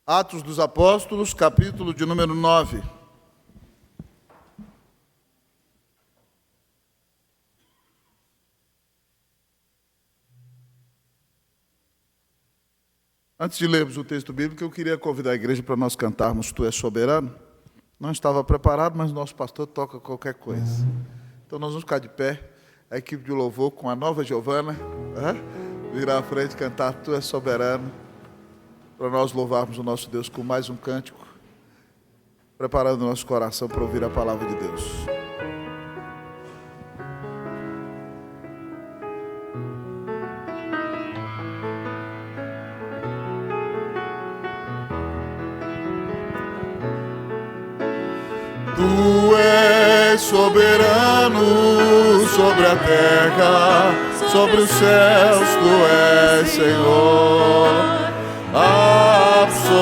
Atos dos Apóstolos, capítulo de número 9. Antes de lermos o texto bíblico, eu queria convidar a igreja para nós cantarmos Tu és soberano. Não estava preparado, mas nosso pastor toca qualquer coisa. Então nós vamos ficar de pé, a equipe de louvor com a nova Giovana, virar à frente e cantar Tu és soberano, para nós louvarmos o nosso Deus com mais um cântico, preparando o nosso coração para ouvir a palavra de Deus. Tu és soberano sobre a terra, sobre os céus, Tu és Senhor absoluto.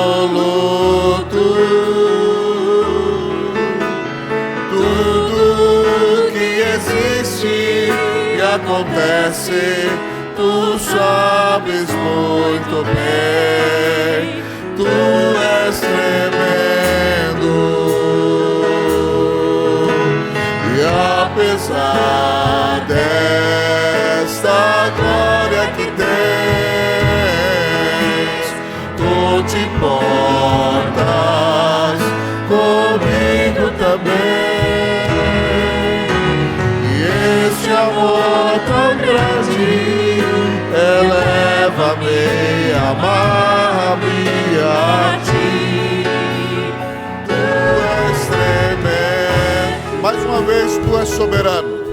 Tudo que existe e acontece, Tu sabes muito bem. Tu és tremendo. Apesar desta glória que tens, Tu te importas comigo também. E este amor tão grande eleva-me, amar-me a Ti. Tu és tremendo. Mais uma vez, Tu és soberano.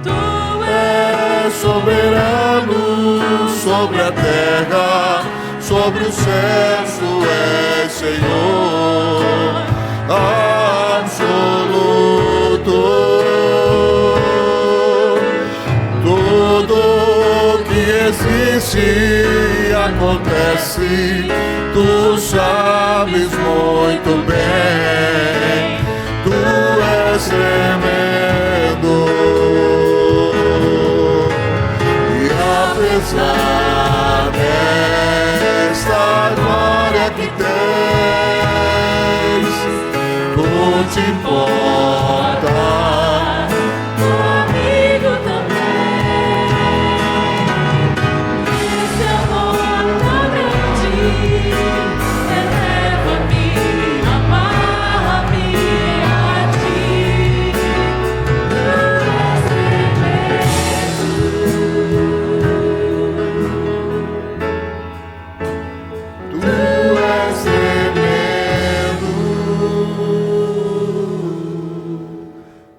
Tu és soberano sobre a terra, sobre os céus, Tu és Senhor absoluto. Tudo que existe e acontece, Tu sabes muito bem. Tu és tremendo. E apesar desta glória que tens, Tu te importas comigo também. Esse amor tão grande eleva-me, amar-me a Ti. Tu és tremendo.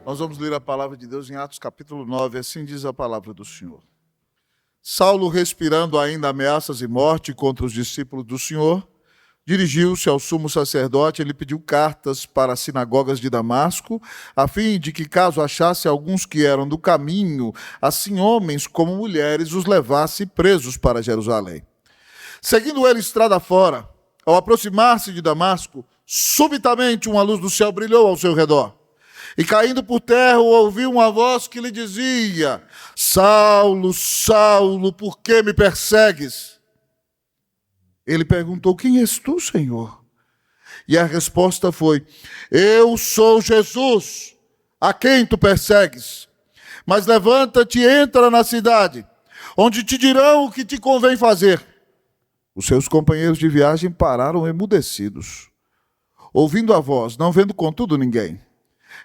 Nós vamos ler a palavra de Deus em Atos capítulo 9, assim diz a palavra do Senhor. Saulo, respirando ainda ameaças e morte contra os discípulos do Senhor, dirigiu-se ao sumo sacerdote e lhe pediu cartas para as sinagogas de Damasco, a fim de que, caso achasse alguns que eram do caminho, assim homens como mulheres, os levasse presos para Jerusalém. Seguindo ele estrada fora, ao aproximar-se de Damasco, subitamente uma luz do céu brilhou ao seu redor. E caindo por terra, ouviu uma voz que lhe dizia: Saulo, Saulo, por que me persegues? Ele perguntou: quem és tu, Senhor? E a resposta foi: eu sou Jesus, a quem tu persegues. Mas levanta-te e entra na cidade, onde te dirão o que te convém fazer. Os seus companheiros de viagem pararam emudecidos, ouvindo a voz, não vendo contudo ninguém.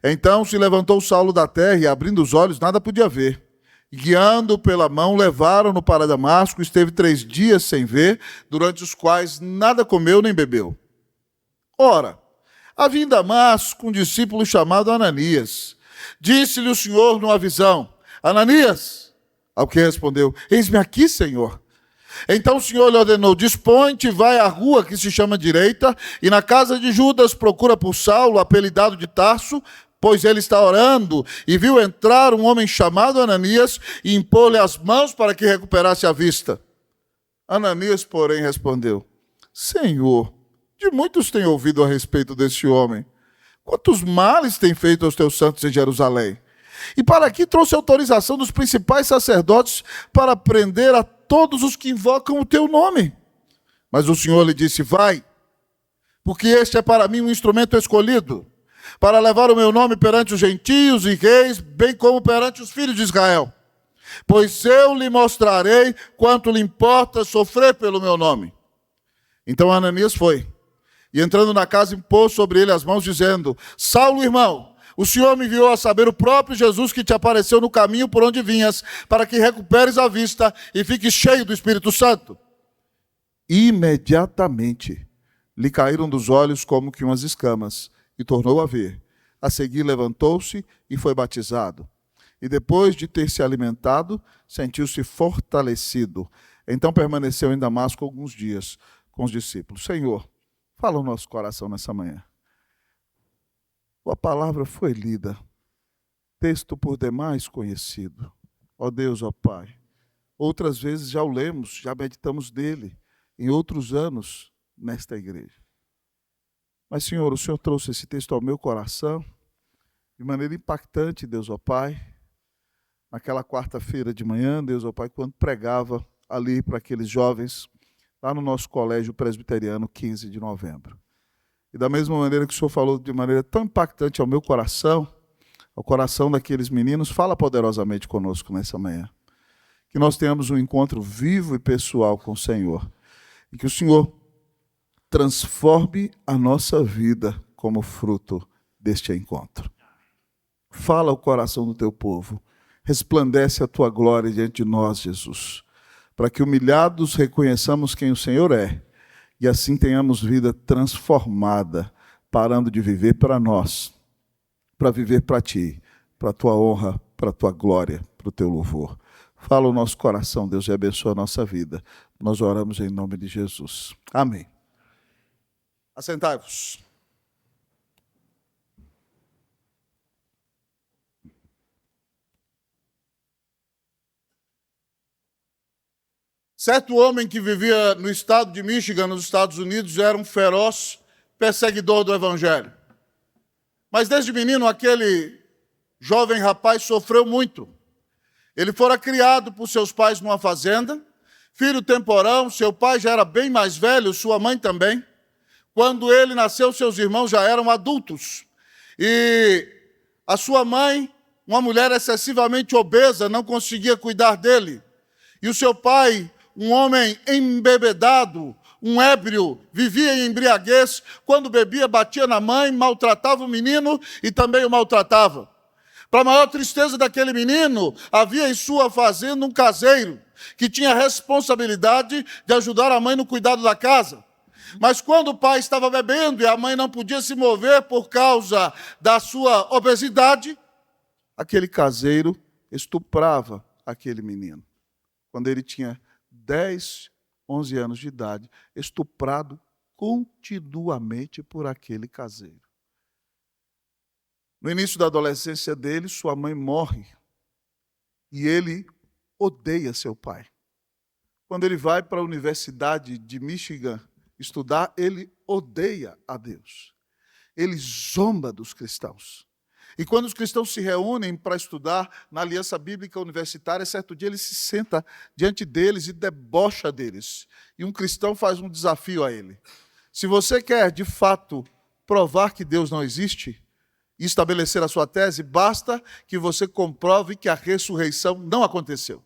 Então se levantou Saulo da terra e, abrindo os olhos, nada podia ver. Guiando pela mão, levaram-no para Damasco. Esteve 3 dias sem ver, durante os quais nada comeu nem bebeu. Ora, havia em Damasco um discípulo chamado Ananias. Disse-lhe o Senhor numa visão: Ananias! Ao que respondeu: eis-me aqui, Senhor. Então o Senhor lhe ordenou: dispõe-te, vai à rua que se chama Direita, e na casa de Judas procura por Saulo, apelidado de Tarso, pois ele está orando, e viu entrar um homem chamado Ananias, e impor-lhe as mãos para que recuperasse a vista. Ananias, porém, respondeu: Senhor, de muitos tenho ouvido a respeito deste homem. Quantos males tem feito aos teus santos em Jerusalém? E para aqui trouxe autorização dos principais sacerdotes para prender a todos os que invocam o teu nome. Mas o Senhor lhe disse: vai, porque este é para mim um instrumento escolhido, para levar o meu nome perante os gentios e reis, bem como perante os filhos de Israel. Pois eu lhe mostrarei quanto lhe importa sofrer pelo meu nome. Então Ananias foi, e entrando na casa, impôs sobre ele as mãos, dizendo: Saulo, irmão, o Senhor me enviou a saber, o próprio Jesus que te apareceu no caminho por onde vinhas, para que recuperes a vista e fiques cheio do Espírito Santo. Imediatamente lhe caíram dos olhos como que umas escamas, e tornou a ver. A seguir levantou-se e foi batizado. E depois de ter se alimentado, sentiu-se fortalecido. Então permaneceu em Damasco alguns dias com os discípulos. Senhor, fala o nosso coração nessa manhã. A palavra foi lida, texto por demais conhecido. Ó Deus, ó Pai, outras vezes já o lemos, já meditamos dele, em outros anos nesta igreja. Mas, Senhor, o Senhor trouxe esse texto ao meu coração de maneira impactante, Deus, ó Pai, naquela quarta-feira de manhã, Deus, ó Pai, quando pregava ali para aqueles jovens, lá no nosso colégio presbiteriano, 15 de novembro. E da mesma maneira que o Senhor falou de maneira tão impactante ao meu coração, ao coração daqueles meninos, fala poderosamente conosco nessa manhã. Que nós tenhamos um encontro vivo e pessoal com o Senhor. E que o Senhor transforme a nossa vida como fruto deste encontro. Fala ao coração do teu povo. Resplandece a tua glória diante de nós, Jesus. Para que humilhados reconheçamos quem o Senhor é. E assim tenhamos vida transformada, parando de viver para nós, para viver para ti, para a tua honra, para a tua glória, para o teu louvor. Fala o nosso coração, Deus, e abençoa a nossa vida. Nós oramos em nome de Jesus. Amém. Assentai-vos. Certo homem que vivia no estado de Michigan, nos Estados Unidos, era um feroz perseguidor do Evangelho. Mas desde menino, aquele jovem rapaz sofreu muito. Ele fora criado por seus pais numa fazenda, filho temporão, seu pai já era bem mais velho, sua mãe também. Quando ele nasceu, seus irmãos já eram adultos. E a sua mãe, uma mulher excessivamente obesa, não conseguia cuidar dele. E o seu pai, um homem embebedado, um ébrio, vivia em embriaguez, quando bebia, batia na mãe, maltratava o menino e também o maltratava. Para a maior tristeza daquele menino, havia em sua fazenda um caseiro, que tinha a responsabilidade de ajudar a mãe no cuidado da casa. Mas quando o pai estava bebendo e a mãe não podia se mover por causa da sua obesidade, aquele caseiro estuprava aquele menino. Quando ele tinha 10, 11 anos de idade, estuprado continuamente por aquele caseiro. No início da adolescência dele, sua mãe morre e ele odeia seu pai. Quando ele vai para a Universidade de Michigan estudar, ele odeia a Deus. Ele zomba dos cristãos. E quando os cristãos se reúnem para estudar na Aliança Bíblica Universitária, certo dia ele se senta diante deles e debocha deles. E um cristão faz um desafio a ele. Se você quer, de fato, provar que Deus não existe e estabelecer a sua tese, basta que você comprove que a ressurreição não aconteceu.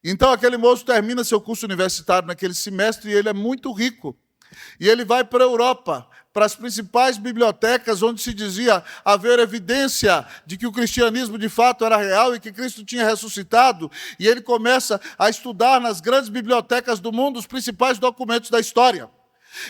Então aquele moço termina seu curso universitário naquele semestre e ele é muito rico. E ele vai para a Europa, para as principais bibliotecas onde se dizia haver evidência de que o cristianismo de fato era real e que Cristo tinha ressuscitado. E ele começa a estudar nas grandes bibliotecas do mundo os principais documentos da história.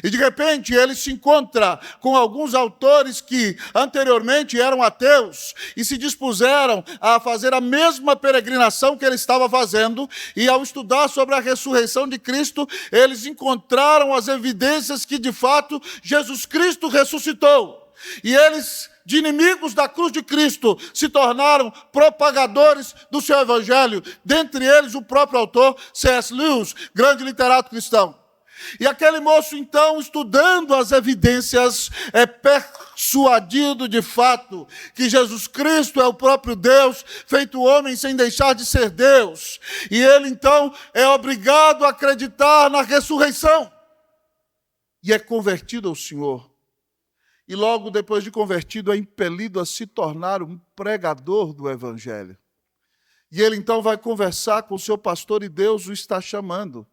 E de repente ele se encontra com alguns autores que anteriormente eram ateus e se dispuseram a fazer a mesma peregrinação que ele estava fazendo, e ao estudar sobre a ressurreição de Cristo, eles encontraram as evidências que de fato Jesus Cristo ressuscitou. E eles, de inimigos da cruz de Cristo, se tornaram propagadores do seu evangelho, dentre eles o próprio autor C.S. Lewis, grande literato cristão. E aquele moço, então, estudando as evidências, é persuadido de fato que Jesus Cristo é o próprio Deus, feito homem sem deixar de ser Deus. E ele, então, é obrigado a acreditar na ressurreição. e é convertido ao Senhor. E logo depois de convertido é impelido a se tornar um pregador do Evangelho. E ele então vai conversar com o seu pastor e Deus o está chamando.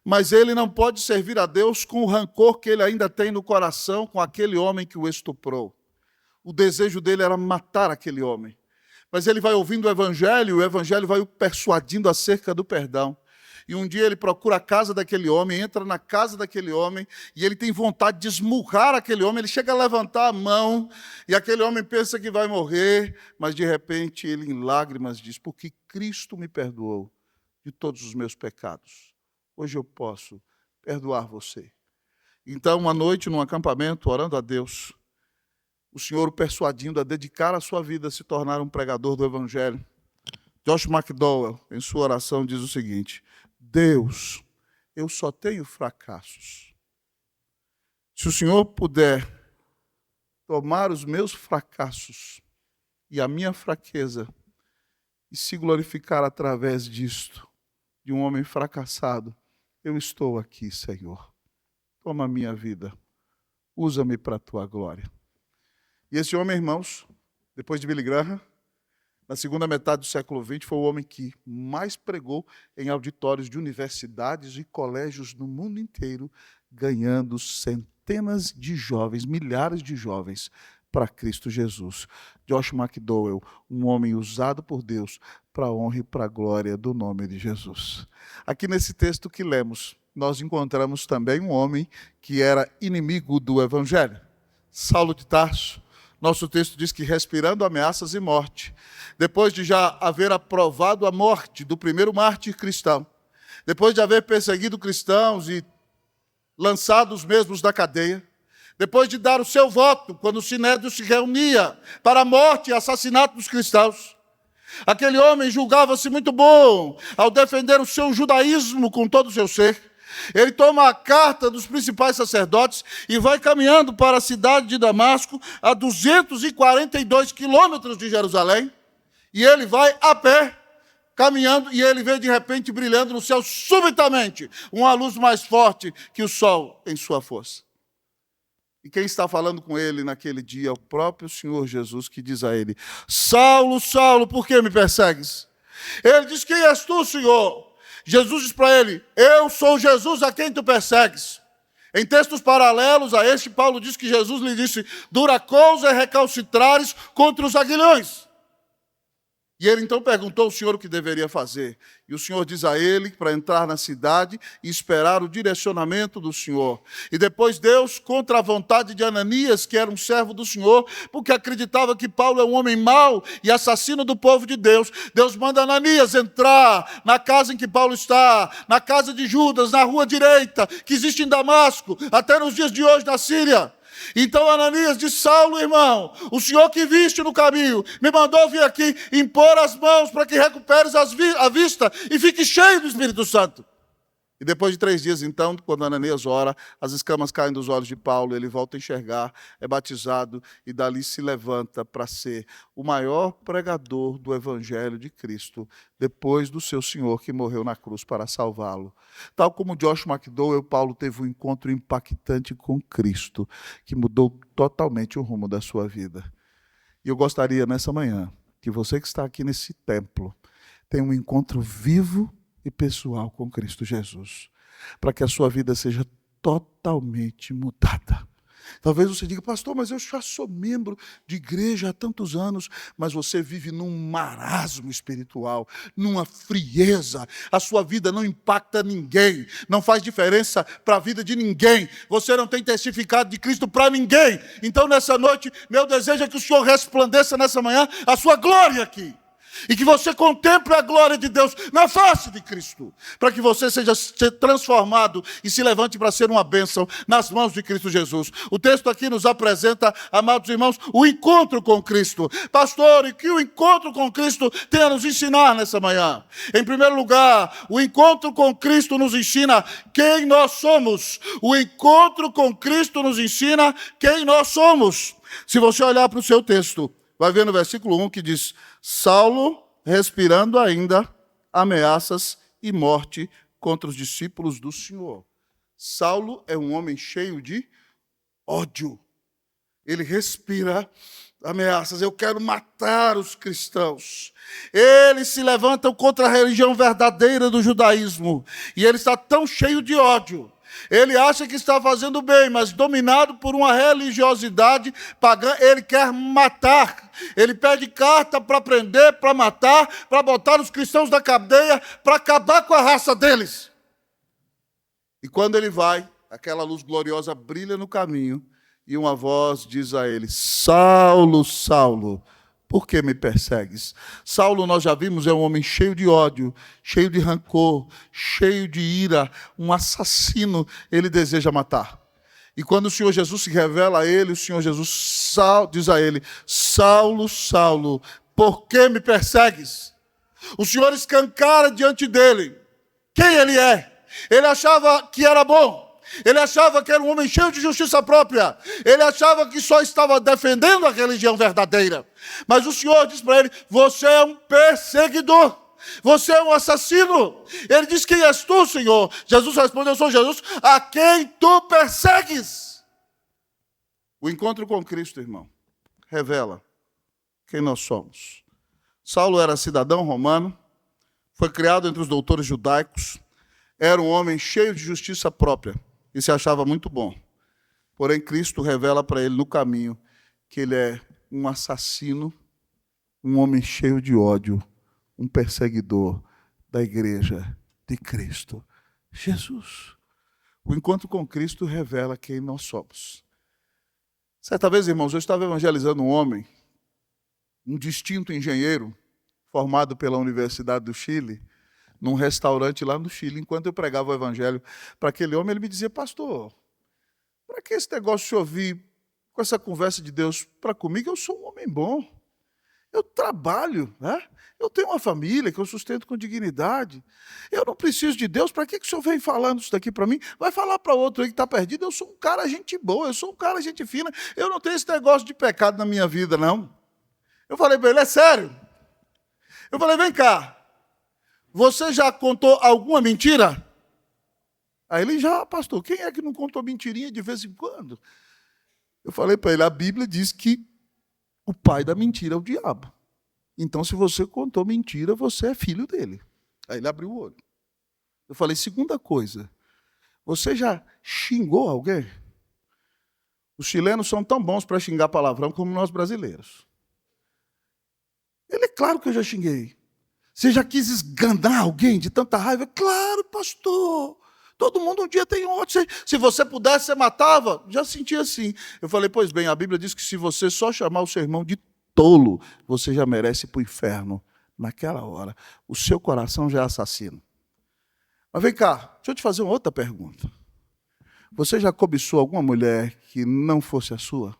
Mas ele não pode servir a Deus com o rancor que ele ainda tem no coração com aquele homem que o estuprou. O desejo dele era matar aquele homem. Mas ele vai ouvindo o Evangelho vai o persuadindo acerca do perdão. E um dia ele procura a casa daquele homem, entra na casa daquele homem, e ele tem vontade de esmurrar aquele homem, ele chega a levantar a mão, e aquele homem pensa que vai morrer, mas de repente ele em lágrimas diz, porque Cristo me perdoou de todos os meus pecados. Hoje eu posso perdoar você. Então, uma noite, num acampamento, orando a Deus, o Senhor o persuadindo a dedicar a sua vida a se tornar um pregador do Evangelho, Josh McDowell, em sua oração, diz o seguinte, Deus, eu só tenho fracassos. Se o Senhor puder tomar os meus fracassos e a minha fraqueza e se glorificar através disto, de um homem fracassado, eu estou aqui, Senhor. Toma a minha vida, usa-me para a tua glória. E esse homem, irmãos, depois de Billy Graham, na segunda metade do século XX, foi o homem que mais pregou em auditórios de universidades e colégios no mundo inteiro, ganhando centenas de jovens, milhares de jovens, para Cristo Jesus. Josh McDowell, um homem usado por Deus para a honra e para a glória do nome de Jesus. Aqui nesse texto que lemos, nós encontramos também um homem que era inimigo do Evangelho, Saulo de Tarso. Nosso texto diz que respirando ameaças e morte, depois de já haver aprovado a morte do primeiro mártir cristão, depois de haver perseguido cristãos e lançado os mesmos da cadeia, depois de dar o seu voto, quando o Sinédrio se reunia para a morte e assassinato dos cristãos, aquele homem julgava-se muito bom ao defender o seu judaísmo com todo o seu ser. Ele toma a carta dos principais sacerdotes e vai caminhando para a cidade de Damasco, a 242 quilômetros de Jerusalém, e ele vai a pé, caminhando, e ele vê de repente brilhando no céu subitamente uma luz mais forte que o sol em sua força. E quem está falando com ele naquele dia é o próprio Senhor Jesus, que diz a ele, Saulo, Saulo, por que me persegues? Ele diz, quem és tu, Senhor? Jesus diz para ele, eu sou Jesus a quem tu persegues. Em textos paralelos a este, Paulo diz que Jesus lhe disse, dura coisa é recalcitrares contra os aguilhões. E ele então perguntou ao Senhor o que deveria fazer. E o Senhor diz a ele para entrar na cidade e esperar o direcionamento do Senhor. E depois Deus, contra a vontade de Ananias, que era um servo do Senhor, porque acreditava que Paulo é um homem mau e assassino do povo de Deus, Deus manda Ananias entrar na casa em que Paulo está, na casa de Judas, na rua direita, que existe em Damasco, até nos dias de hoje na Síria. Então Ananias disse, Saulo, irmão, o Senhor que viste no caminho, me mandou vir aqui impor as mãos para que recuperes a vista e fique cheio do Espírito Santo. E depois de 3 dias, então, quando Ananias ora, as escamas caem dos olhos de Paulo, ele volta a enxergar, é batizado e dali se levanta para ser o maior pregador do Evangelho de Cristo, depois do seu Senhor que morreu na cruz para salvá-lo. Tal como Josh McDowell, Paulo teve um encontro impactante com Cristo, que mudou totalmente o rumo da sua vida. E eu gostaria, nessa manhã, que você que está aqui nesse templo, tenha um encontro vivo e pessoal com Cristo Jesus, para que a sua vida seja totalmente mudada. Talvez você diga, pastor, mas eu já sou membro de igreja há tantos anos, mas você vive num marasmo espiritual, numa frieza, a sua vida não impacta ninguém, não faz diferença para a vida de ninguém, você não tem testificado de Cristo para ninguém. Então nessa noite, meu desejo é que o Senhor resplandeça nessa manhã a sua glória aqui. E que você contemple a glória de Deus na face de Cristo, para que você seja transformado e se levante para ser uma bênção nas mãos de Cristo Jesus. O texto aqui nos apresenta, amados irmãos, o encontro com Cristo. Pastor, e que o encontro com Cristo tem a nos ensinar nessa manhã? Em primeiro lugar, o encontro com Cristo nos ensina quem nós somos. O encontro com Cristo nos ensina quem nós somos. Se você olhar para o seu texto, vai ver no versículo 1 que diz, Saulo, respirando ainda ameaças e morte contra os discípulos do Senhor. Saulo é um homem cheio de ódio. Ele respira ameaças. Eu quero matar os cristãos. Eles se levantam contra a religião verdadeira do judaísmo. E ele está tão cheio de ódio. Ele acha que está fazendo bem, mas dominado por uma religiosidade pagã, ele quer matar. Ele pede carta para prender, para matar, para botar os cristãos na cadeia, para acabar com a raça deles. E quando ele vai, aquela luz gloriosa brilha no caminho, e uma voz diz a ele: Saulo, Saulo, por que me persegues? Saulo, nós já vimos, é um homem cheio de ódio, cheio de rancor, cheio de ira, um assassino, ele deseja matar. E quando o Senhor Jesus se revela a ele, o Senhor Jesus diz a ele: Saulo, Saulo, por que me persegues? O Senhor escancara diante dele quem ele é. Ele achava que era bom. Ele achava que era um homem cheio de justiça própria. Ele achava que só estava defendendo a religião verdadeira. Mas o Senhor diz para ele: você é um perseguidor. Você é um assassino. Ele diz: quem és tu, Senhor? Jesus respondeu: eu sou Jesus, a quem tu persegues. O encontro com Cristo, irmão, revela quem nós somos. Saulo era cidadão romano, foi criado entre os doutores judaicos, era um homem cheio de justiça própria e se achava muito bom. Porém, Cristo revela para ele no caminho que ele é um assassino, um homem cheio de ódio, um perseguidor da igreja de Cristo Jesus. O encontro com Cristo revela quem nós somos. Certa vez, irmãos, eu estava evangelizando um homem, um distinto engenheiro, formado pela Universidade do Chile, num restaurante lá no Chile. Enquanto eu pregava o evangelho para aquele homem, ele me dizia: pastor, para que esse negócio de ouvir com essa conversa de Deus para comigo? Eu sou um homem bom, eu trabalho, né? Eu tenho uma família que eu sustento com dignidade, eu não preciso de Deus. Para que o senhor vem falando isso daqui para mim? Vai falar para outro aí que está perdido. Eu sou um cara gente boa, eu sou um cara gente fina, eu não tenho esse negócio de pecado na minha vida, não. Eu falei para ele: é sério? Eu falei: vem cá, você já contou alguma mentira? Aí ele: já, pastor. Quem é que não contou mentirinha de vez em quando? Eu falei para ele: a Bíblia diz que o pai da mentira é o diabo. Então, se você contou mentira, você é filho dele. Aí ele abriu o olho. Eu falei: segunda coisa, você já xingou alguém? Os chilenos são tão bons para xingar palavrão como nós brasileiros. Ele: é claro que eu já xinguei. Você já quis esganar alguém de tanta raiva? Claro, pastor. Todo mundo um dia tem ódio. Se você pudesse, você matava. Já senti assim. Eu falei: pois bem, a Bíblia diz que se você só chamar o seu irmão de tolo, você já merece ir para o inferno naquela hora. O seu coração já é assassino. Mas vem cá, deixa eu te fazer uma outra pergunta. Você já cobiçou alguma mulher que não fosse a sua?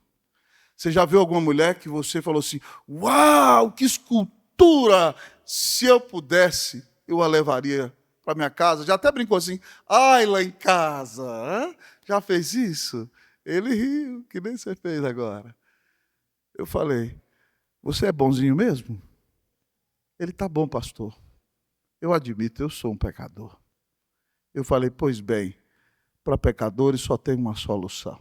Você já viu alguma mulher que você falou assim: uau, que escultura! Se eu pudesse, eu a levaria para minha casa? Já até brincou assim: ai, lá em casa. Hein? Já fez isso? Ele riu, que nem você fez agora. Eu falei: você é bonzinho mesmo? Ele: tá bom, pastor. Eu admito, eu sou um pecador. Eu falei: pois bem, para pecadores só tem uma solução: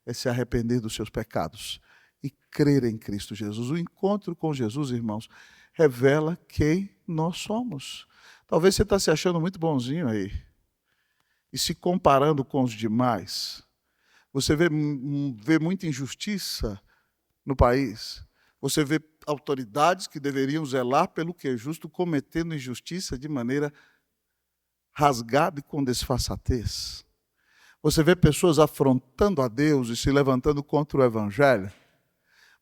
é se arrepender dos seus pecados e crer em Cristo Jesus. O encontro com Jesus, irmãos, revela quem nós somos. Talvez você está se achando muito bonzinho aí e se comparando com os demais. Você vê muita injustiça no país. Você vê autoridades que deveriam zelar pelo que é justo cometendo injustiça de maneira rasgada e com desfaçatez. Você vê pessoas afrontando a Deus e se levantando contra o Evangelho.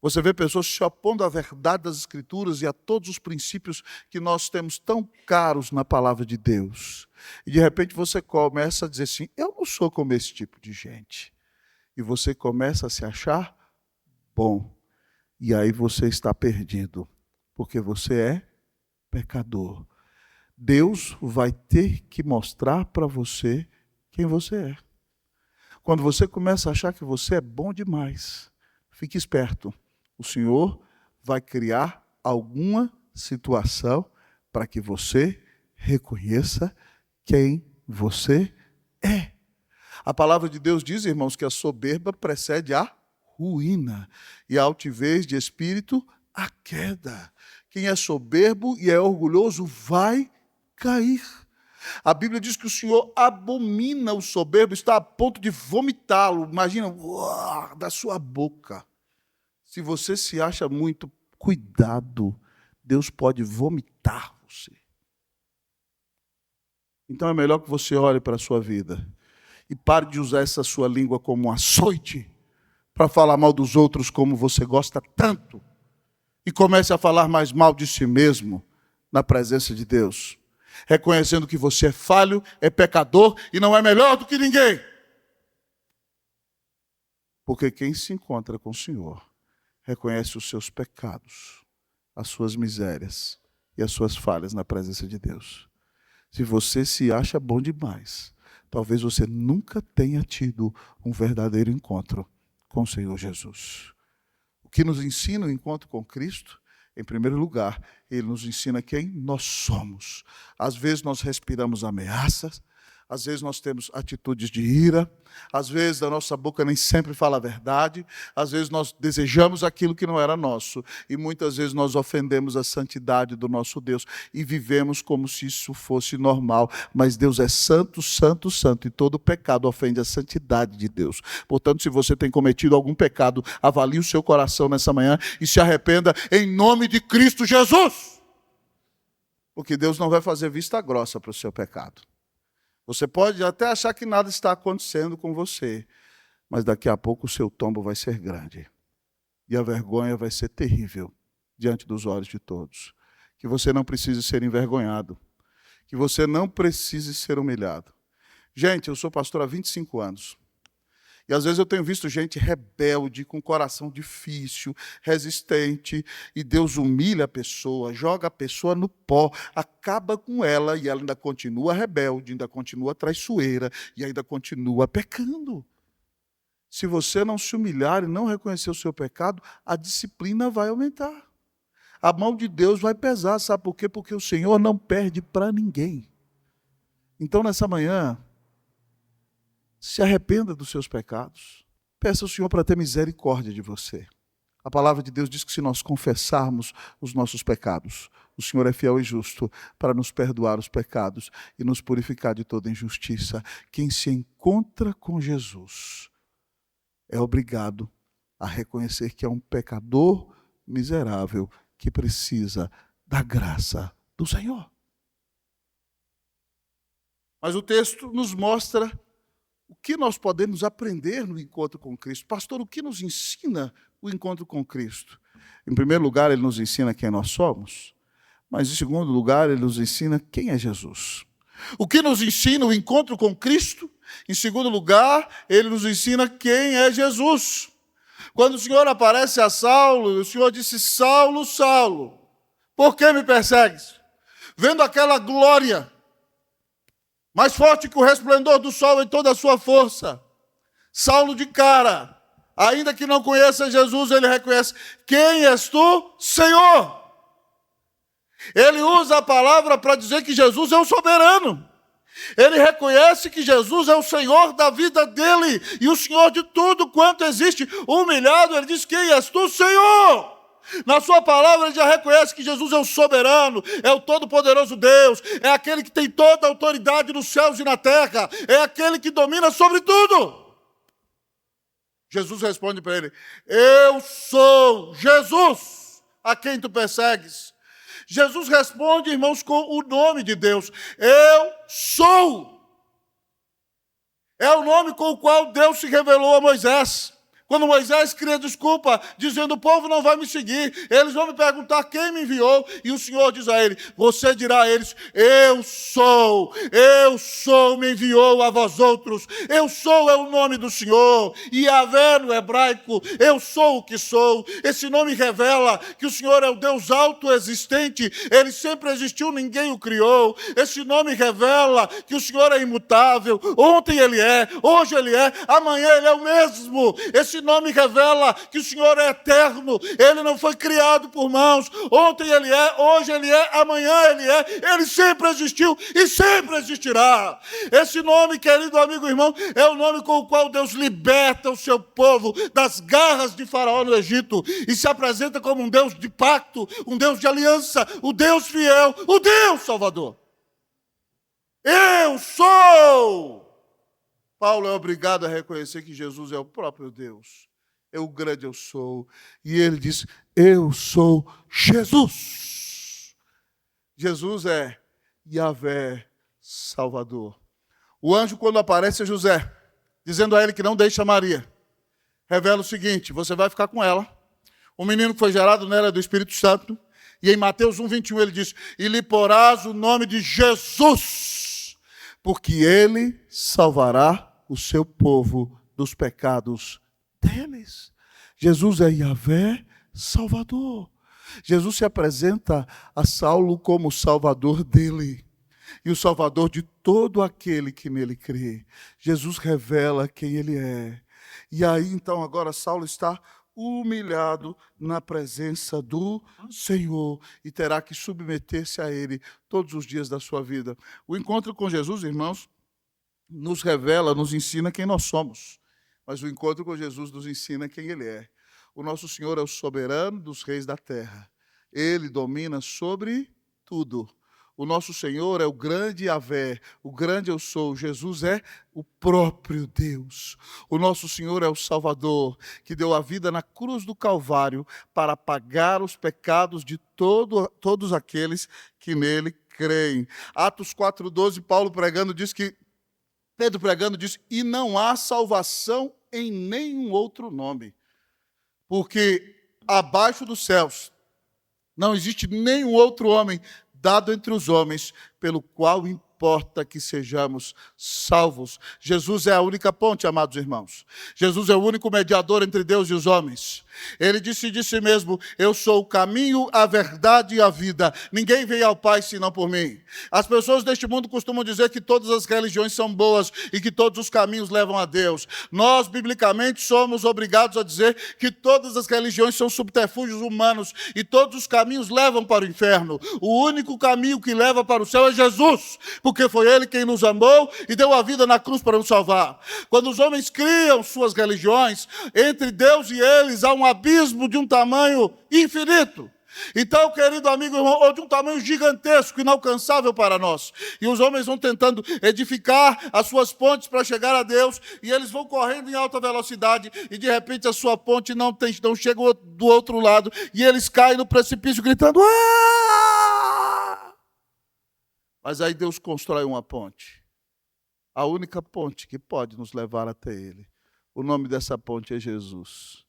Você vê pessoas se opondo à verdade das Escrituras e a todos os princípios que nós temos tão caros na palavra de Deus. E de repente você começa a dizer assim: eu não sou como esse tipo de gente. E você começa a se achar bom. E aí você está perdido, porque você é pecador. Deus vai ter que mostrar para você quem você é. Quando você começa a achar que você é bom demais, fique esperto. O Senhor vai criar alguma situação para que você reconheça quem você é. A palavra de Deus diz, irmãos, que a soberba precede a ruína e a altivez de espírito, a queda. Quem é soberbo e é orgulhoso vai cair. A Bíblia diz que o Senhor abomina o soberbo, está a ponto de vomitá-lo. Imagina, da sua boca. Se você se acha muito, cuidado, Deus pode vomitar você. Então é melhor que você olhe para a sua vida e pare de usar essa sua língua como um açoite para falar mal dos outros como você gosta tanto e comece a falar mais mal de si mesmo na presença de Deus, reconhecendo que você é falho, é pecador e não é melhor do que ninguém. Porque quem se encontra com o Senhor reconhece os seus pecados, as suas misérias e as suas falhas na presença de Deus. Se você se acha bom demais, talvez você nunca tenha tido um verdadeiro encontro com o Senhor Jesus. O que nos ensina o encontro com Cristo? Em primeiro lugar, Ele nos ensina quem nós somos. Às vezes nós respiramos ameaças, às vezes nós temos atitudes de ira, às vezes a nossa boca nem sempre fala a verdade, às vezes nós desejamos aquilo que não era nosso, e muitas vezes nós ofendemos a santidade do nosso Deus e vivemos como se isso fosse normal. Mas Deus é santo, santo, santo, e todo pecado ofende a santidade de Deus. Portanto, se você tem cometido algum pecado, avalie o seu coração nessa manhã e se arrependa em nome de Cristo Jesus. Porque Deus não vai fazer vista grossa para o seu pecado. Você pode até achar que nada está acontecendo com você, mas daqui a pouco o seu tombo vai ser grande. E a vergonha vai ser terrível diante dos olhos de todos. Que você não precise ser envergonhado. Que você não precise ser humilhado. Gente, eu sou pastor há 25 anos. E às vezes eu tenho visto gente rebelde, com coração difícil, resistente, e Deus humilha a pessoa, joga a pessoa no pó, acaba com ela, e ela ainda continua rebelde, ainda continua traiçoeira, e ainda continua pecando. Se você não se humilhar e não reconhecer o seu pecado, a disciplina vai aumentar. A mão de Deus vai pesar, sabe por quê? Porque o Senhor não perde para ninguém. Então, nessa manhã, se arrependa dos seus pecados. Peça ao Senhor para ter misericórdia de você. A palavra de Deus diz que se nós confessarmos os nossos pecados, o Senhor é fiel e justo para nos perdoar os pecados e nos purificar de toda injustiça. Quem se encontra com Jesus é obrigado a reconhecer que é um pecador miserável que precisa da graça do Senhor. Mas o texto nos mostra o que nós podemos aprender no encontro com Cristo. Pastor, o que nos ensina o encontro com Cristo? Em primeiro lugar, ele nos ensina quem nós somos, mas em segundo lugar, ele nos ensina quem é Jesus. O que nos ensina o encontro com Cristo? Em segundo lugar, ele nos ensina quem é Jesus. Quando o Senhor aparece a Saulo, o Senhor disse: Saulo, Saulo, por que me persegues? Vendo aquela glória, mais forte que o resplendor do sol em toda a sua força, Saulo de cara, ainda que não conheça Jesus, ele reconhece: quem és tu, Senhor? Ele usa a palavra para dizer que Jesus é o soberano. Ele reconhece que Jesus é o Senhor da vida dele e o Senhor de tudo quanto existe. Humilhado, ele diz: quem és tu, Senhor? Na sua palavra, ele já reconhece que Jesus é o soberano, é o todo-poderoso Deus, é aquele que tem toda a autoridade nos céus e na terra, é aquele que domina sobre tudo. Jesus responde para ele: eu sou Jesus, a quem tu persegues. Jesus responde, irmãos, com o nome de Deus: eu sou. É o nome com o qual Deus se revelou a Moisés. Quando Moisés cria desculpa, dizendo: o povo não vai me seguir, eles vão me perguntar quem me enviou, e o Senhor diz a ele: você dirá a eles: eu sou, me enviou a vós outros. Eu sou é o nome do Senhor, e Yahvé no hebraico, eu sou o que sou. Esse nome revela que o Senhor é o Deus autoexistente, ele sempre existiu, ninguém o criou. Esse nome revela que o Senhor é imutável, ontem ele é, hoje ele é, amanhã ele é o mesmo. Esse Esse nome revela que o Senhor é eterno. Ele não foi criado por mãos. Ontem Ele é, hoje Ele é, amanhã Ele é. Ele sempre existiu e sempre existirá. Esse nome, querido amigo e irmão, é o nome com o qual Deus liberta o seu povo das garras de Faraó no Egito e se apresenta como um Deus de pacto, um Deus de aliança, o Deus fiel, o Deus Salvador. Eu sou! Paulo é obrigado a reconhecer que Jesus é o próprio Deus. É o grande eu sou. E ele diz, eu sou Jesus. Jesus é Yahvé Salvador. O anjo, quando aparece a José, dizendo a ele que não deixa Maria, revela o seguinte, você vai ficar com ela. O menino que foi gerado nela é do Espírito Santo. E em Mateus 1:21 ele diz, e lhe porás o nome de Jesus, porque ele salvará o seu povo dos pecados deles. Jesus é Yahvé Salvador. Jesus se apresenta a Saulo como o Salvador dele e o Salvador de todo aquele que nele crê. Jesus revela quem ele é. E aí, então, agora Saulo está humilhado na presença do Senhor e terá que submeter-se a Ele todos os dias da sua vida. O encontro com Jesus, irmãos, nos revela, nos ensina quem nós somos. Mas o encontro com Jesus nos ensina quem Ele é. O nosso Senhor é o soberano dos reis da terra. Ele domina sobre tudo. O nosso Senhor é o grande Yahvé, o grande eu sou. Jesus é o próprio Deus. O nosso Senhor é o Salvador, que deu a vida na cruz do Calvário para pagar os pecados de todos aqueles que nele creem. Atos 4:12, Pedro pregando diz, e não há salvação em nenhum outro nome, porque abaixo dos céus não existe nenhum outro homem dado entre os homens, pelo qual importa que sejamos salvos. Jesus é a única ponte, amados irmãos. Jesus é o único mediador entre Deus e os homens. Ele disse de si mesmo, eu sou o caminho, a verdade e a vida. Ninguém vem ao Pai senão por mim. As pessoas deste mundo costumam dizer que todas as religiões são boas e que todos os caminhos levam a Deus. Nós, biblicamente, somos obrigados a dizer que todas as religiões são subterfúgios humanos e todos os caminhos levam para o inferno. O único caminho que leva para o céu é Jesus, porque foi Ele quem nos amou e deu a vida na cruz para nos salvar. Quando os homens criam suas religiões, entre Deus e eles há um abismo de um tamanho infinito. Então, querido amigo, irmão, ou de um tamanho gigantesco, inalcançável para nós. E os homens vão tentando edificar as suas pontes para chegar a Deus, e eles vão correndo em alta velocidade, e de repente a sua ponte não chega do outro lado, e eles caem no precipício gritando, "Ah!" Mas aí Deus constrói uma ponte. A única ponte que pode nos levar até Ele. O nome dessa ponte é Jesus.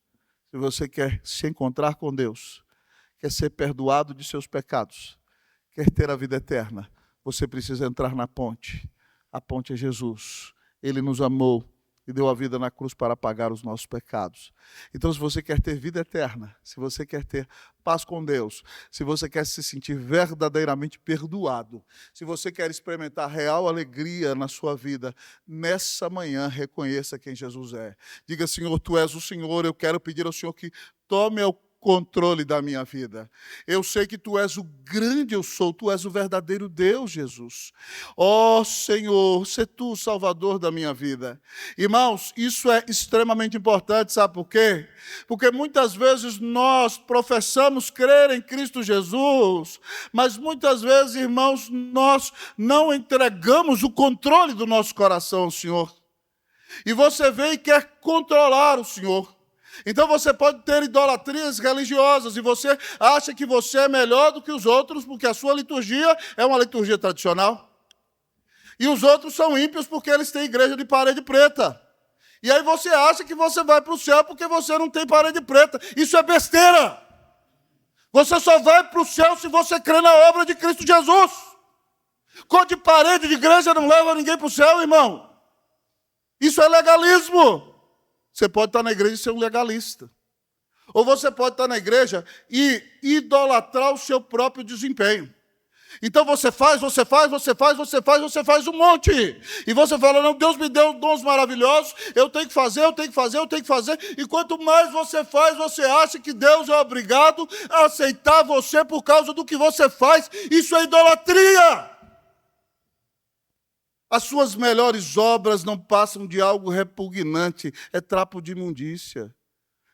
Se você quer se encontrar com Deus, quer ser perdoado de seus pecados, quer ter a vida eterna, você precisa entrar na ponte. A ponte é Jesus. Ele nos amou e deu a vida na cruz para pagar os nossos pecados. Então, se você quer ter vida eterna, se você quer ter paz com Deus, se você quer se sentir verdadeiramente perdoado, se você quer experimentar real alegria na sua vida, nessa manhã reconheça quem Jesus é. Diga, Senhor, Tu és o Senhor, eu quero pedir ao Senhor que tome o controle da minha vida. Eu sei que Tu és o grande eu sou, Tu és o verdadeiro Deus, Jesus. Ó Senhor, sê Tu o Salvador da minha vida. Irmãos, isso é extremamente importante, sabe por quê? Porque muitas vezes nós professamos crer em Cristo Jesus, mas muitas vezes, irmãos, nós não entregamos o controle do nosso coração ao Senhor. E você vem e quer controlar o Senhor. Então você pode ter idolatrias religiosas e você acha que você é melhor do que os outros porque a sua liturgia é uma liturgia tradicional. E os outros são ímpios porque eles têm igreja de parede preta. E aí você acha que você vai para o céu porque você não tem parede preta. Isso é besteira. Você só vai para o céu se você crê na obra de Cristo Jesus. Cor de parede de igreja não leva ninguém para o céu, irmão. Isso é legalismo. Você pode estar na igreja e ser um legalista. Ou você pode estar na igreja e idolatrar o seu próprio desempenho. Então você faz um monte. E você fala, não, Deus me deu dons maravilhosos, eu tenho que fazer. E quanto mais você faz, você acha que Deus é obrigado a aceitar você por causa do que você faz. Isso é idolatria. As suas melhores obras não passam de algo repugnante, é trapo de imundícia.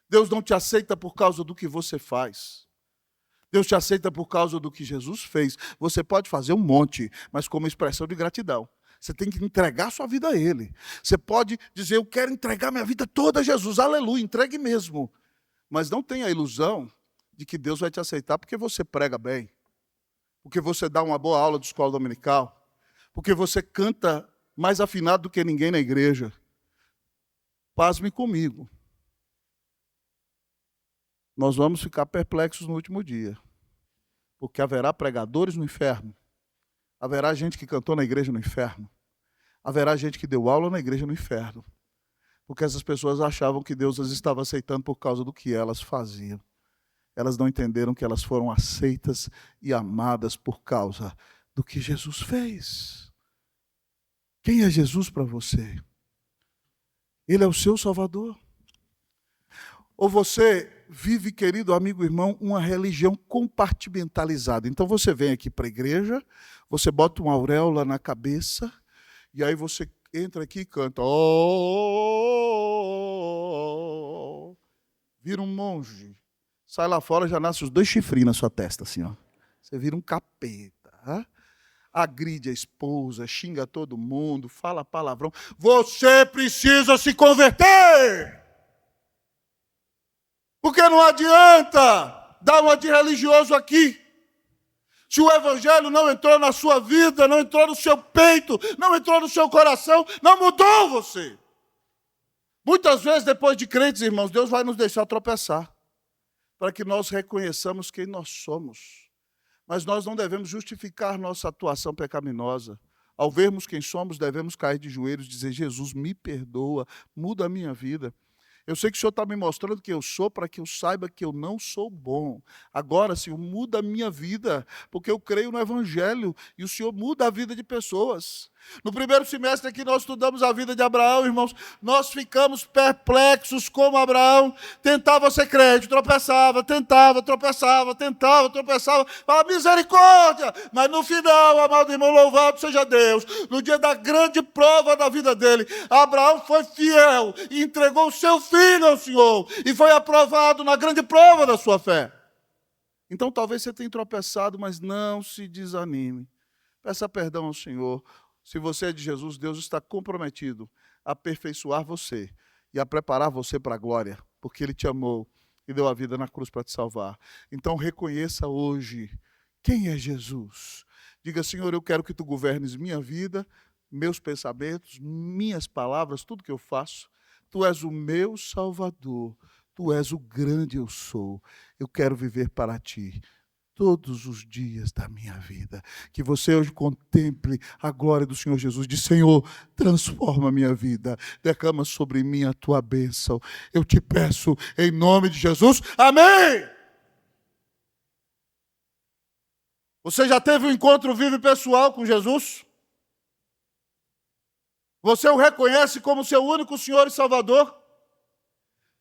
Deus não te aceita por causa do que você faz. Deus te aceita por causa do que Jesus fez. Você pode fazer um monte, mas como expressão de gratidão. Você tem que entregar sua vida a Ele. Você pode dizer, eu quero entregar minha vida toda a Jesus. Aleluia, entregue mesmo. Mas não tenha a ilusão de que Deus vai te aceitar porque você prega bem, porque você dá uma boa aula de escola dominical, porque você canta mais afinado do que ninguém na igreja. Pasme comigo. Nós vamos ficar perplexos no último dia, porque haverá pregadores no inferno, haverá gente que cantou na igreja no inferno, haverá gente que deu aula na igreja no inferno, porque essas pessoas achavam que Deus as estava aceitando por causa do que elas faziam. Elas não entenderam que elas foram aceitas e amadas por causa do que Jesus fez. Quem é Jesus para você? Ele é o seu Salvador? Ou você vive, querido amigo, irmão, uma religião compartimentalizada? Então você vem aqui para a igreja, você bota uma auréola na cabeça, e aí você entra aqui e canta. Oh, vira um monge. Sai lá fora, já nasce os 2 chifrinhos na sua testa, assim, ó. Você vira um capeta. Agride a esposa, xinga todo mundo, fala palavrão. Você precisa se converter! Porque não adianta dar uma de religioso aqui. Se o evangelho não entrou na sua vida, não entrou no seu peito, não entrou no seu coração, não mudou você. Muitas vezes, depois de crentes, irmãos, Deus vai nos deixar tropeçar, para que nós reconheçamos quem nós somos. Mas nós não devemos justificar nossa atuação pecaminosa. Ao vermos quem somos, devemos cair de joelhos e dizer, Jesus, me perdoa, muda a minha vida. Eu sei que o Senhor está me mostrando quem eu sou para que eu saiba que eu não sou bom. Agora, Senhor, muda a minha vida, porque eu creio no Evangelho e o Senhor muda a vida de pessoas. No primeiro semestre aqui nós estudamos a vida de Abraão, irmãos. Nós ficamos perplexos como Abraão. Tentava ser crente, tropeçava, tropeçava. Fala, misericórdia! Mas no final, amado irmão, louvado seja Deus. No dia da grande prova da vida dele, Abraão foi fiel e entregou o seu filho ao Senhor. E foi aprovado na grande prova da sua fé. Então talvez você tenha tropeçado, mas não se desanime. Peça perdão ao Senhor. Se você é de Jesus, Deus está comprometido a aperfeiçoar você e a preparar você para a glória, porque Ele te amou e deu a vida na cruz para te salvar. Então reconheça hoje quem é Jesus. Diga, Senhor, eu quero que Tu governes minha vida, meus pensamentos, minhas palavras, tudo que eu faço. Tu és o meu Salvador, Tu és o grande eu sou. Eu quero viver para Ti todos os dias da minha vida. Que você hoje contemple a glória do Senhor Jesus. Diz, Senhor, transforma a minha vida. Derrama sobre mim a Tua bênção. Eu te peço em nome de Jesus. Amém! Você já teve um encontro vivo e pessoal com Jesus? Você o reconhece como seu único Senhor e Salvador?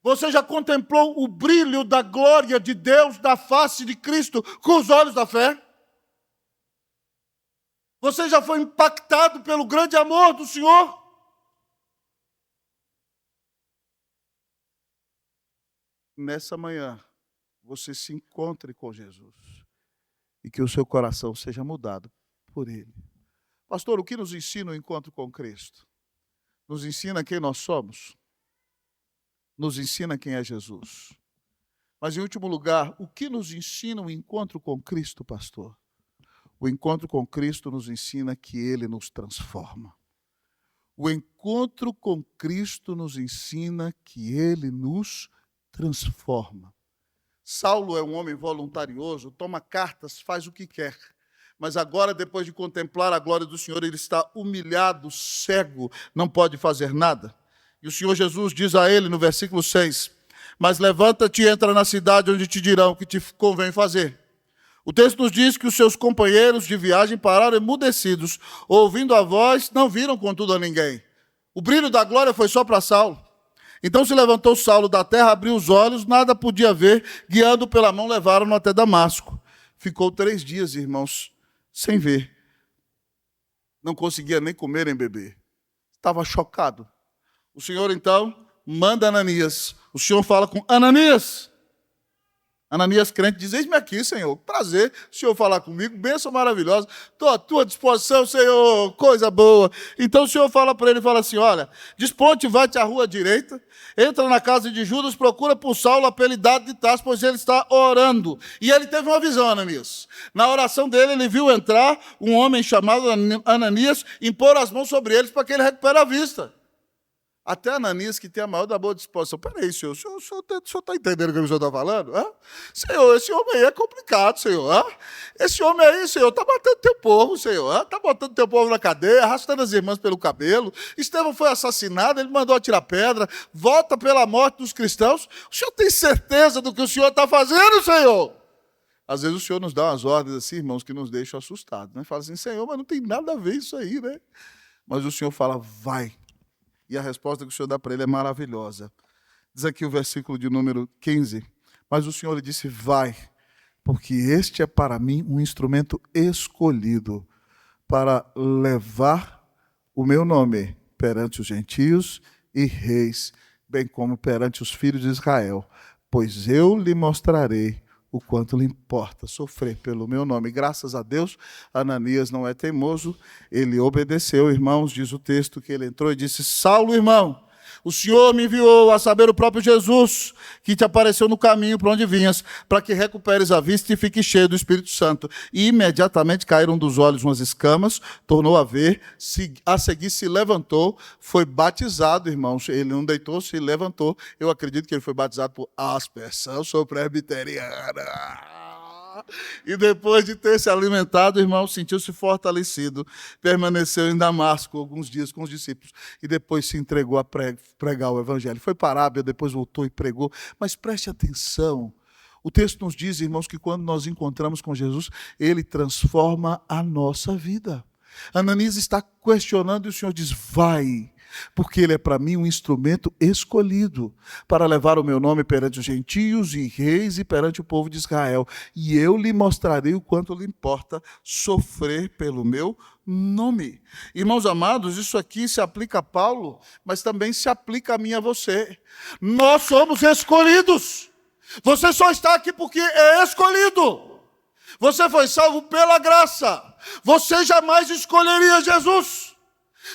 Você já contemplou o brilho da glória de Deus da face de Cristo com os olhos da fé? Você já foi impactado pelo grande amor do Senhor? Nessa manhã, você se encontre com Jesus e que o seu coração seja mudado por Ele. Pastor, o que nos ensina o encontro com Cristo? Nos ensina quem nós somos. Nos ensina quem é Jesus. Mas, em último lugar, o que nos ensina o encontro com Cristo, pastor? O encontro com Cristo nos ensina que Ele nos transforma. O encontro com Cristo nos ensina que Ele nos transforma. Saulo é um homem voluntarioso, toma cartas, faz o que quer. Mas agora, depois de contemplar a glória do Senhor, ele está humilhado, cego, não pode fazer nada. E o Senhor Jesus diz a ele no versículo 6, mas levanta-te e entra na cidade onde te dirão o que te convém fazer. O texto nos diz que os seus companheiros de viagem pararam emudecidos, ouvindo a voz, não viram contudo a ninguém. O brilho da glória foi só para Saulo. Então se levantou Saulo da terra, abriu os olhos, nada podia ver, guiando pela mão, levaram-no até Damasco. Ficou 3 dias, irmãos, sem ver. Não conseguia nem comer nem beber. Estava chocado. O Senhor, então, manda Ananias. O Senhor fala com Ananias. Ananias, crente, diz: eis-me aqui, Senhor. Prazer, o Senhor falar comigo. Bênção maravilhosa. Estou à tua disposição, Senhor. Coisa boa. Então o Senhor fala para ele, fala assim: olha, desponte, vai-te à rua direita, entra na casa de Judas, procura por Saulo, apelidado de Tarso, pois ele está orando. E ele teve uma visão, Ananias. Na oração dele, ele viu entrar um homem chamado Ananias, impor as mãos sobre eles para que ele recupere a vista. Até Ananias, que tem a maior da boa disposição. Peraí, senhor, o senhor está entendendo o que o senhor está falando? Hã? Senhor, esse homem aí é complicado, senhor. Hã? Esse homem aí, senhor, está matando teu povo, senhor. Está botando teu povo na cadeia, arrastando as irmãs pelo cabelo. Estevão foi assassinado, ele mandou atirar pedra, volta pela morte dos cristãos. O senhor tem certeza do que o senhor está fazendo, senhor? Às vezes o senhor nos dá umas ordens assim, irmãos, que nos deixam assustados. Né? Fala assim: senhor, mas não tem nada a ver isso aí, né? Mas o senhor fala: vai. E a resposta que o Senhor dá para ele é maravilhosa. Diz aqui o versículo de número 15. Mas o Senhor lhe disse: vai, porque este é para mim um instrumento escolhido para levar o meu nome perante os gentios e reis, bem como perante os filhos de Israel. Pois eu lhe mostrarei o quanto lhe importa sofrer pelo meu nome. Graças a Deus, Ananias não é teimoso, ele obedeceu, irmãos, diz o texto, que ele entrou e disse: Saulo, irmão, o Senhor me enviou, a saber, o próprio Jesus, que te apareceu no caminho para onde vinhas, para que recuperes a vista e fiques cheio do Espírito Santo. E imediatamente caíram dos olhos umas escamas, tornou a ver, a seguir se levantou, foi batizado, irmãos. Ele não deitou, se levantou. Eu acredito que ele foi batizado por aspersão, sou presbiteriana. E depois de ter se alimentado, irmão, sentiu-se fortalecido, permaneceu em Damasco alguns dias com os discípulos e depois se entregou a pregar o evangelho. Foi para a Arábia, depois voltou e pregou. Mas preste atenção, o texto nos diz, irmãos, que quando nós encontramos com Jesus, ele transforma a nossa vida. Ananias está questionando e o Senhor diz: vai, porque ele é para mim um instrumento escolhido para levar o meu nome perante os gentios e reis e perante o povo de Israel. E eu lhe mostrarei o quanto lhe importa sofrer pelo meu nome. Irmãos amados, isso aqui se aplica a Paulo, mas também se aplica a mim e a você. Nós somos escolhidos. Você só está aqui porque é escolhido. Você foi salvo pela graça. Você jamais escolheria Jesus.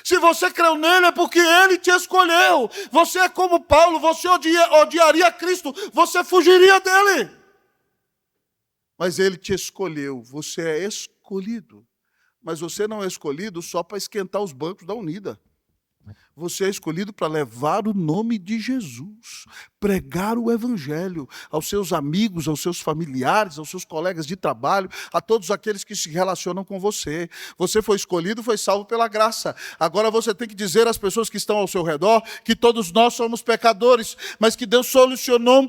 Se você creu nele, é porque ele te escolheu. Você é como Paulo, você odiaria Cristo, você fugiria dele. Mas ele te escolheu, você é escolhido. Mas você não é escolhido só para esquentar os bancos da Unida. Você é escolhido para levar o nome de Jesus, pregar o evangelho aos seus amigos, aos seus familiares, aos seus colegas de trabalho, a todos aqueles que se relacionam com você. Você foi escolhido, foi salvo pela graça. Agora você tem que dizer às pessoas que estão ao seu redor que todos nós somos pecadores, mas que Deus solucionou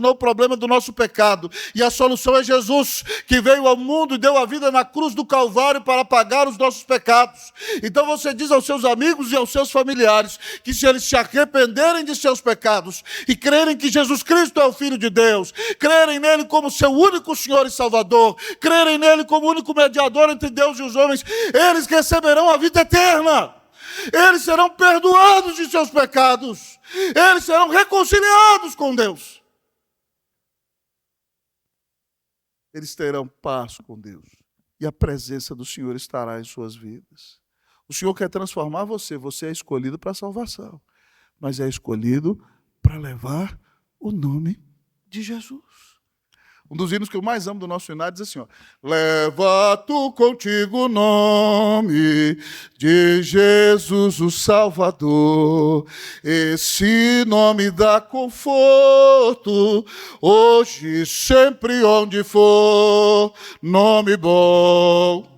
o problema do nosso pecado. E a solução é Jesus, que veio ao mundo e deu a vida na cruz do Calvário para pagar os nossos pecados. Então você diz aos seus amigos e aos seus familiares que se eles se arrependerem de seus pecados e crerem que Jesus Cristo é o Filho de Deus, crerem nele como seu único Senhor e Salvador, crerem nele como único mediador entre Deus e os homens, eles receberão a vida eterna. Eles serão perdoados de seus pecados. Eles serão reconciliados com Deus. Eles terão paz com Deus. E a presença do Senhor estará em suas vidas. O Senhor quer transformar você. Você é escolhido para a salvação. Mas é escolhido para levar o nome de Jesus. Um dos hinos que eu mais amo do nosso hinário diz assim, ó: leva tu contigo o nome de Jesus o Salvador. Esse nome dá conforto, hoje e sempre onde for. Nome bom,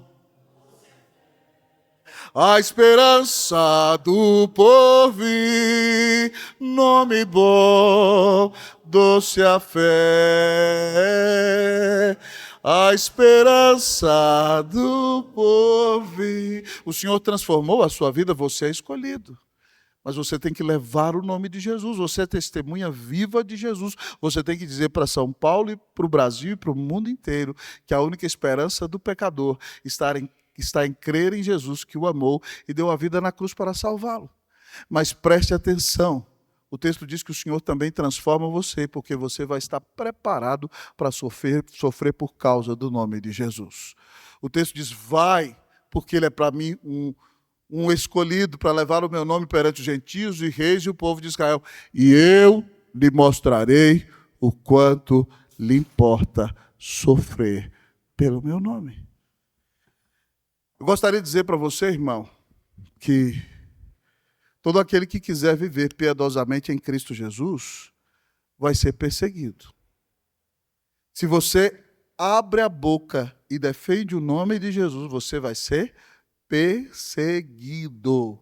a esperança do porvir. Nome bom, doce a fé, a esperança do povo. O Senhor transformou a sua vida, você é escolhido. Mas você tem que levar o nome de Jesus, você é testemunha viva de Jesus. Você tem que dizer para São Paulo e para o Brasil e para o mundo inteiro que a única esperança do pecador está em crer em Jesus, que o amou e deu a vida na cruz para salvá-lo. Mas preste atenção, o texto diz que o Senhor também transforma você, porque você vai estar preparado para sofrer por causa do nome de Jesus. O texto diz, vai, porque ele é para mim um escolhido para levar o meu nome perante os gentios e reis e o povo de Israel. E eu lhe mostrarei o quanto lhe importa sofrer pelo meu nome. Eu gostaria de dizer para você, irmão, que todo aquele que quiser viver piedosamente em Cristo Jesus vai ser perseguido. Se você abre a boca e defende o nome de Jesus, você vai ser perseguido.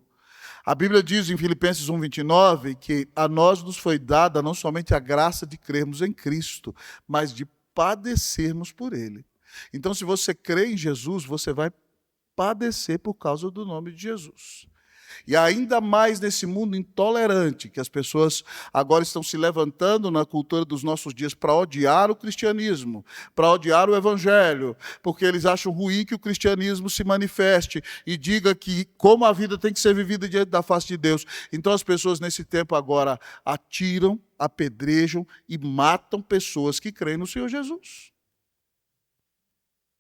A Bíblia diz em Filipenses 1:29 que a nós nos foi dada não somente a graça de crermos em Cristo, mas de padecermos por Ele. Então, se você crê em Jesus, você vai padecer por causa do nome de Jesus. E ainda mais nesse mundo intolerante, que as pessoas agora estão se levantando na cultura dos nossos dias para odiar o cristianismo, para odiar o evangelho, porque eles acham ruim que o cristianismo se manifeste e diga que como a vida tem que ser vivida diante da face de Deus. Então as pessoas nesse tempo agora atiram, apedrejam e matam pessoas que creem no Senhor Jesus.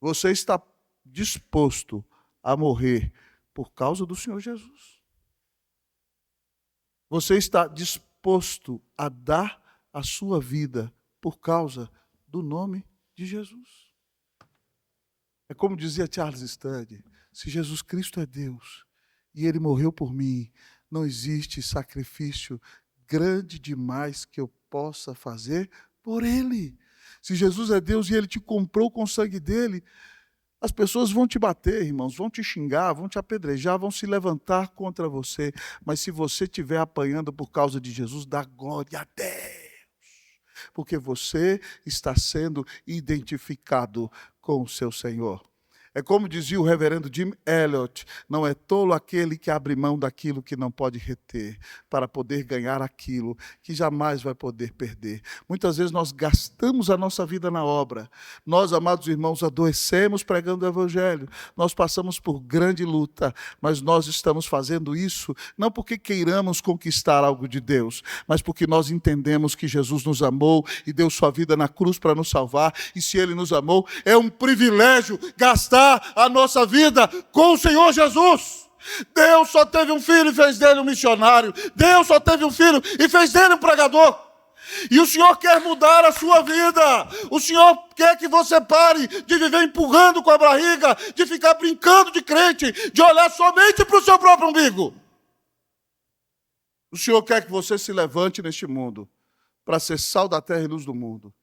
Você está disposto a morrer por causa do Senhor Jesus? Você está disposto a dar a sua vida por causa do nome de Jesus? É como dizia Charles Stanley, se Jesus Cristo é Deus e Ele morreu por mim, não existe sacrifício grande demais que eu possa fazer por Ele. Se Jesus é Deus e Ele te comprou com o sangue dEle, as pessoas vão te bater, irmãos, vão te xingar, vão te apedrejar, vão se levantar contra você. Mas se você estiver apanhando por causa de Jesus, dá glória a Deus. Porque você está sendo identificado com o seu Senhor. É como dizia o reverendo Jim Elliot, não é tolo aquele que abre mão daquilo que não pode reter, para poder ganhar aquilo que jamais vai poder perder. Muitas vezes nós gastamos a nossa vida na obra. Nós, amados irmãos, adoecemos pregando o evangelho. Nós passamos por grande luta, mas nós estamos fazendo isso não porque queiramos conquistar algo de Deus, mas porque nós entendemos que Jesus nos amou e deu sua vida na cruz para nos salvar. E se Ele nos amou, é um privilégio gastar a nossa vida com o Senhor Jesus. Deus só teve um filho e fez dele um missionário. Deus só teve um filho e fez dele um pregador. E o Senhor quer mudar a sua vida. O Senhor quer que você pare de viver empurrando com a barriga, de ficar brincando de crente, de olhar somente para o seu próprio umbigo. O Senhor quer que você se levante neste mundo para ser sal da terra e luz do mundo,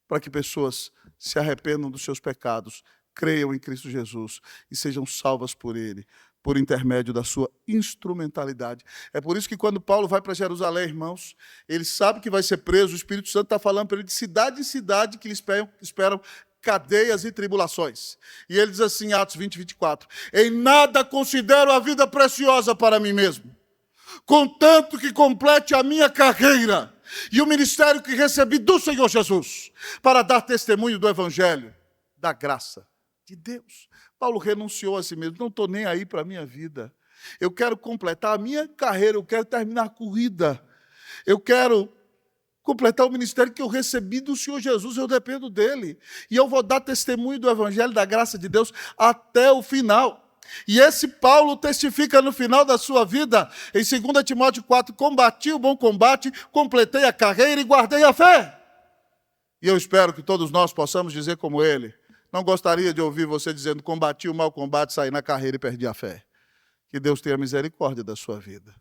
para que pessoas se arrependam dos seus pecados, creiam em Cristo Jesus e sejam salvas por Ele, por intermédio da sua instrumentalidade. É por isso que quando Paulo vai para Jerusalém, irmãos, ele sabe que vai ser preso, o Espírito Santo está falando para ele de cidade em cidade que lhe esperam cadeias e tribulações. E ele diz assim, Atos 20:24, em nada considero a vida preciosa para mim mesmo, contanto que complete a minha carreira e o ministério que recebi do Senhor Jesus, para dar testemunho do Evangelho, da graça de Deus. Paulo renunciou a si mesmo. Não estou nem aí para a minha vida. Eu quero completar a minha carreira, eu quero terminar a corrida. Eu quero completar o ministério que eu recebi do Senhor Jesus, eu dependo dEle. E eu vou dar testemunho do Evangelho, da graça de Deus, até o final. E esse Paulo testifica no final da sua vida, em 2 Timóteo 4, combati o bom combate, completei a carreira e guardei a fé. E eu espero que todos nós possamos dizer como ele. Não gostaria de ouvir você dizendo, combati o mau combate, saí na carreira e perdi a fé. Que Deus tenha misericórdia da sua vida.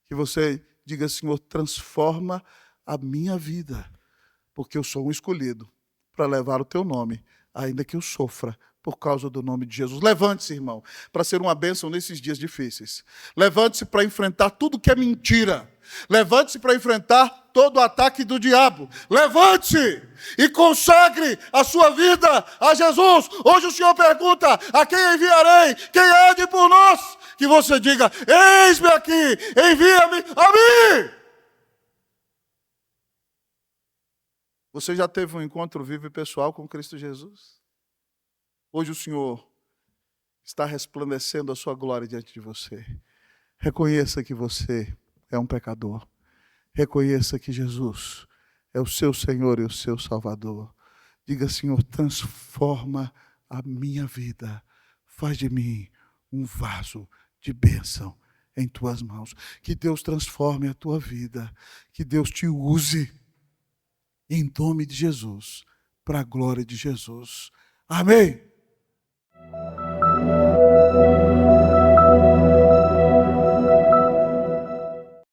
Que você diga, Senhor, transforma a minha vida, porque eu sou um escolhido para levar o teu nome, ainda que eu sofra por causa do nome de Jesus. Levante-se, irmão, para ser uma bênção nesses dias difíceis. Levante-se para enfrentar tudo que é mentira. Levante-se para enfrentar todo o ataque do diabo. Levante-se e consagre a sua vida a Jesus. Hoje o Senhor pergunta: a quem enviarei? Quem há de por nós? Que você diga: eis-me aqui, envia-me a mim. Você já teve um encontro vivo e pessoal com Cristo Jesus? Hoje o Senhor está resplandecendo a sua glória diante de você. Reconheça que você é um pecador. Reconheça que Jesus é o seu Senhor e o seu Salvador. Diga: Senhor, transforma a minha vida. Faz de mim um vaso de bênção em tuas mãos. Que Deus transforme a tua vida. Que Deus te use em nome de Jesus, para a glória de Jesus. Amém.